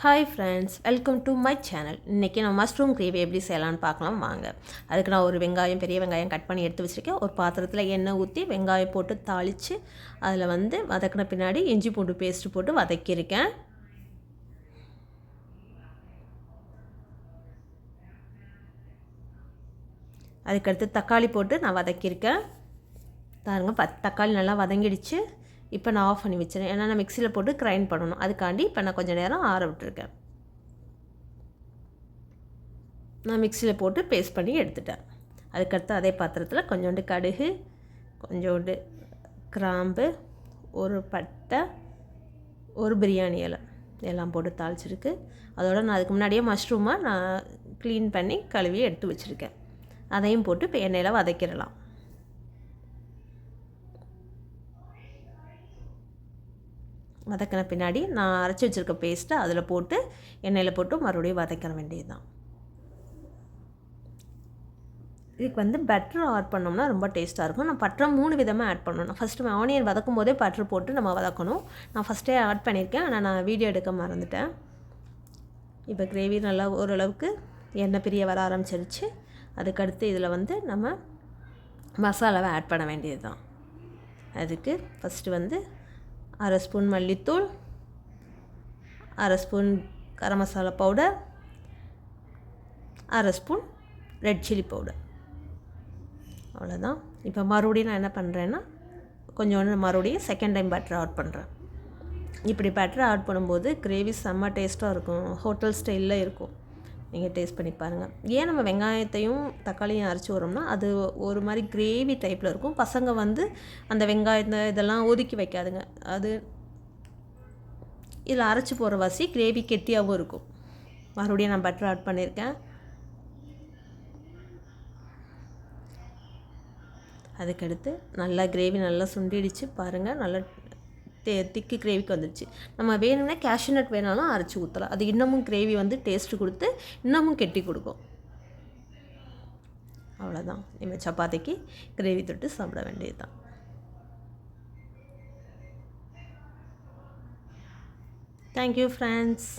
Hi friends, welcome to my channel. இன்றைக்கி நான் mushroom gravy எப்படி செய்யலான்னு பார்க்கலாம் வாங்க. அதுக்கு நான் ஒரு பெரிய வெங்காயம் கட் பண்ணி எடுத்து வச்சுருக்கேன். ஒரு பாத்திரத்தில் எண்ணெய் ஊற்றி வெங்காயம் போட்டு தாளித்து அதில் வதக்கின பின்னாடி இஞ்சி பூண்டு பேஸ்ட்டு போட்டு வதக்கியிருக்கேன். அதுக்கடுத்து தக்காளி போட்டு நான் வதக்கியிருக்கேன். பாருங்க, தக்காளி நல்லா வதங்கிடுச்சு. இப்போ நான் ஆஃப் பண்ணி வச்சுருக்கேன். ஏன்னா நான் மிக்சியில் போட்டு கிரைண்ட் பண்ணணும். அதுக்காண்டி இப்போ நான் கொஞ்சம் நேரம் ஆற விட்டுருக்கேன். நான் மிக்சியில் போட்டு பேஸ்ட் பண்ணி எடுத்துட்டேன். அதுக்கடுத்து அதே பாத்திரத்தில் கொஞ்சோண்டு கடுகு, கொஞ்சோண்டு கிராம்பு, ஒரு பட்டை, ஒரு பிரியாணி இலை எல்லாம் போட்டு தாளிச்சிருக்கு. அதோட நான் அதுக்கு முன்னாடியே மஷ்ரூமை நான் க்ளீன் பண்ணி கழுவி எடுத்து வச்சுருக்கேன். அதையும் போட்டு இப்போ எண்ணெயில் வதக்கிடலாம். வதக்கின பின்னாடி நான் அரைச்சி வச்சுருக்க பேஸ்ட்டை அதில் போட்டு எண்ணெயில் போட்டு மறுபடியும் வதக்க வேண்டியது தான். இதுக்கு பட்டர் ஆட் பண்ணோம்னா ரொம்ப டேஸ்ட்டாக இருக்கும். நான் பட்டரை 3 விதமாக ஆட் பண்ணணும். ஃபஸ்ட்டு ஆனியன் வதக்கும் போதே பட்டர் போட்டு நம்ம வதக்கணும். நான் ஃபஸ்ட்டே ஆட் பண்ணியிருக்கேன், ஆனால் நான் வீடியோ எடுக்க மறந்துட்டேன். இப்போ கிரேவி நல்லா ஓரளவுக்கு எண்ணெய் பிரிய வர ஆரம்பிச்சிருச்சு. அதுக்கடுத்து இதில் நம்ம மசாலாவை ஆட் பண்ண வேண்டியது தான். அதுக்கு ஃபஸ்ட்டு அரை ஸ்பூன் மல்லித்தூள், அரை ஸ்பூன் கரம் மசாலா பவுடர், அரை ஸ்பூன் ரெட் சில்லி பவுடர், அவ்வளோதான். இப்போ மறுபடியும் நான் என்ன பண்ணுறேன்னா கொஞ்சோண்டு மறுபடியும் செகண்ட் டைம் பட்டர் ஆட் பண்ணுறேன். இப்படி பட்டர் ஆட் பண்ணும்போது கிரேவி செம்ம டேஸ்ட்டாக இருக்கும். ஹோட்டல் ஸ்டைலில் இருக்கும். நீங்கள் டேஸ்ட் பண்ணி பாருங்கள். ஏன் நம்ம வெங்காயத்தையும் தக்காளியும் அரைச்சி வரோம்னா அது ஒரு மாதிரி கிரேவி டைப்பில் இருக்கும். பசங்க அந்த வெங்காயத்தை இதெல்லாம் ஒதுக்கி வைக்காதுங்க. அது இதில் அரைச்சி போகிற வாசி கிரேவி கெட்டியாகவும் இருக்கும். மறுபடியும் நான் பட்டர் ஆட் பண்ணியிருக்கேன். அதுக்கடுத்து நல்லா கிரேவி நல்லா சுண்டிடுச்சு பாருங்கள். நல்லா திக்கு கிரேவிக்கு வந்துடுச்சு. நம்ம வேணும்னா கேஷ்யூநட் வேணாலும் அரைச்சி ஊற்றலாம். அது இன்னமும் கிரேவி டேஸ்ட்டு கொடுத்து இன்னமும் கெட்டி கொடுக்கும். அவ்வளோதான். நம்ம சப்பாத்திக்கு கிரேவி தொட்டு சாப்பிட வேண்டியது தான். Thank you friends.